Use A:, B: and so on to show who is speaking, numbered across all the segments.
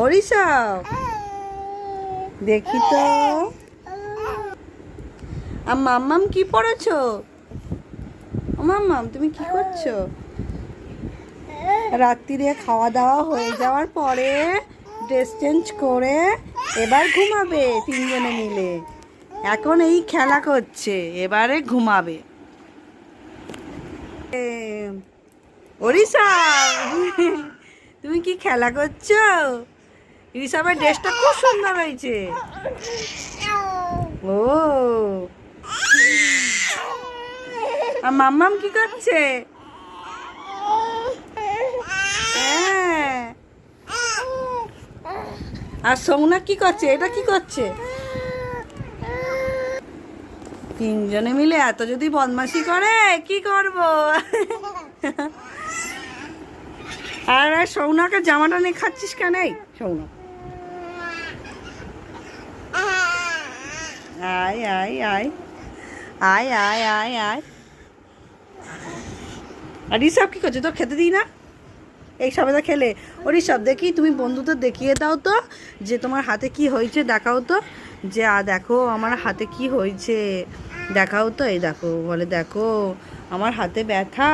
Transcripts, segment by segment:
A: ওড়িশা দেখি তো। মাম্মাম কি পড়েছো? ও মাম্মাম তুমি কি করছো? রাত্রিরে খাওয়া দাওয়া হয়ে যাওয়ার পরে ড্রেস চেঞ্জ করে এবার ঘুমাবে তিনজনে মিলে। এখন এই খেলা করছে, এবারে ঘুমাবে। ওড়িশা তুমি কি খেলা করছো? ঋষভের ড্রেসটা খুব সুন্দর হয়েছে। ও আর মাম্মাম কি করছে? আর সৌনা কি করছে? এটা কি করছে? তিনজনে মিলে এত যদি বদমাশি করে কি করব? আর সৌনাকে জামাটা নিয়ে খাচ্ছিস কেন? সৌনা আয় আয় আয় আয় আয় আয় আয়। আর ঋষভ কি করছে? তোর খেতে দিই না এই সবেদা খেলে। ও ঋষভ দেখি তুমি বন্ধুদের দেখিয়ে দাও তো যে তোমার হাতে কি হয়েছে, দেখাও তো যে দেখো আমার হাতে কি হয়েছে, দেখাও তো। এই দেখো, বলে দেখো আমার হাতে ব্যথা।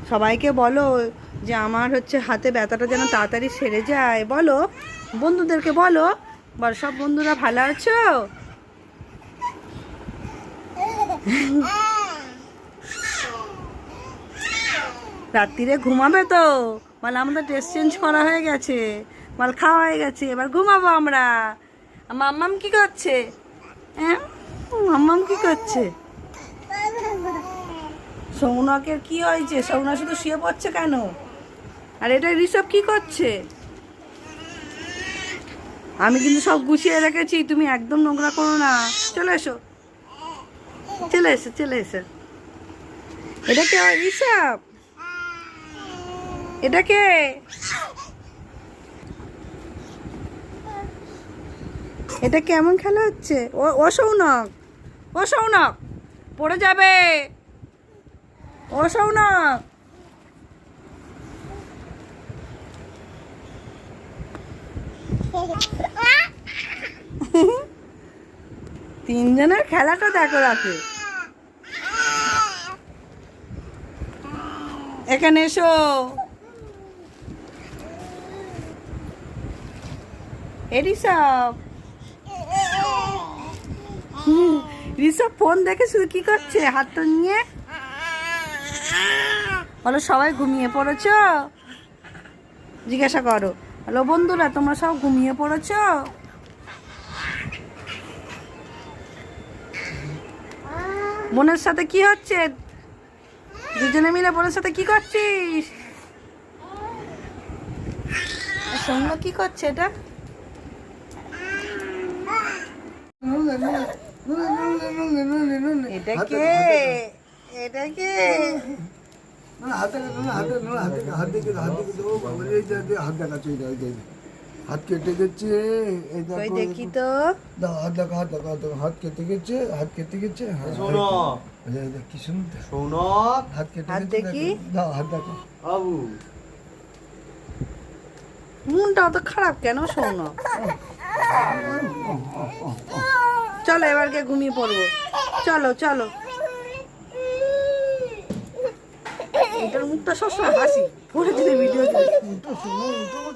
A: সবাইকে বলো যে আমার হাতে ব্যথাটা যেন তাড়াতাড়ি সেরে যায়। বলো বন্ধুদেরকে, বলো বল সব বন্ধুরা ভালো আছো? রাত্রিরে ঘুমাবে তো? বলে আমাদের ড্রেস চেঞ্জ করা হয়ে গেছে, বল খাওয়া হয়ে গেছে, এবার ঘুমাবো আমরা। মাম্মাম কি করছে? হ্যাঁ মাম্মাম কি করছে? সৌনকের কি হয়েছে? সৌনা শুধু শুয়ে পড়ছে কেন? আর এটা ঋষভ কি করছে? আমি কিন্তু সব গুছিয়ে রেখেছি, তুমি একদম নোংরা করো না। চলে এসো, চলে এসো, চলে এসো। এটা কে ঋষভ? এটা কে? এটা কেমন খেলা হচ্ছে? ও সৌনক, ও সৌনক পড়ে যাবে। ও সৌনক তিনজনের খেলাটা দেখো রাতে। এখানে এসো। ঋষভ ঋষভ ফোন দেখে শুধু কি করছে? হাতটা নিয়ে বলো সবাই ঘুমিয়ে পড়েছো? জিজ্ঞাসা করো, হ্যালো বন্ধুরা তোমরা সব ঘুমিয়ে পড়েছো? বোনের সাথে কি হচ্ছে? দুজনে মিলে বোনের সাথে কি করছিস? সৌম্য কি করছে? এটা এটা কে? এটা কে?
B: হাত কেটে গেছে,
A: দেখি তো।
B: হাত কেটে গেছে, হাত কেটে গেছে। কি শুনতে হাত কেটে
A: হাত দেখি।
B: দাও হাত দেখো।
A: মনটা অত খারাপ কেন? শোনো চলো এবার গিয়ে ঘুমিয়ে পড়বো। চলো চলো। এটার মুখটা সবসময় হাসি পড়ে দিলে ভিডিও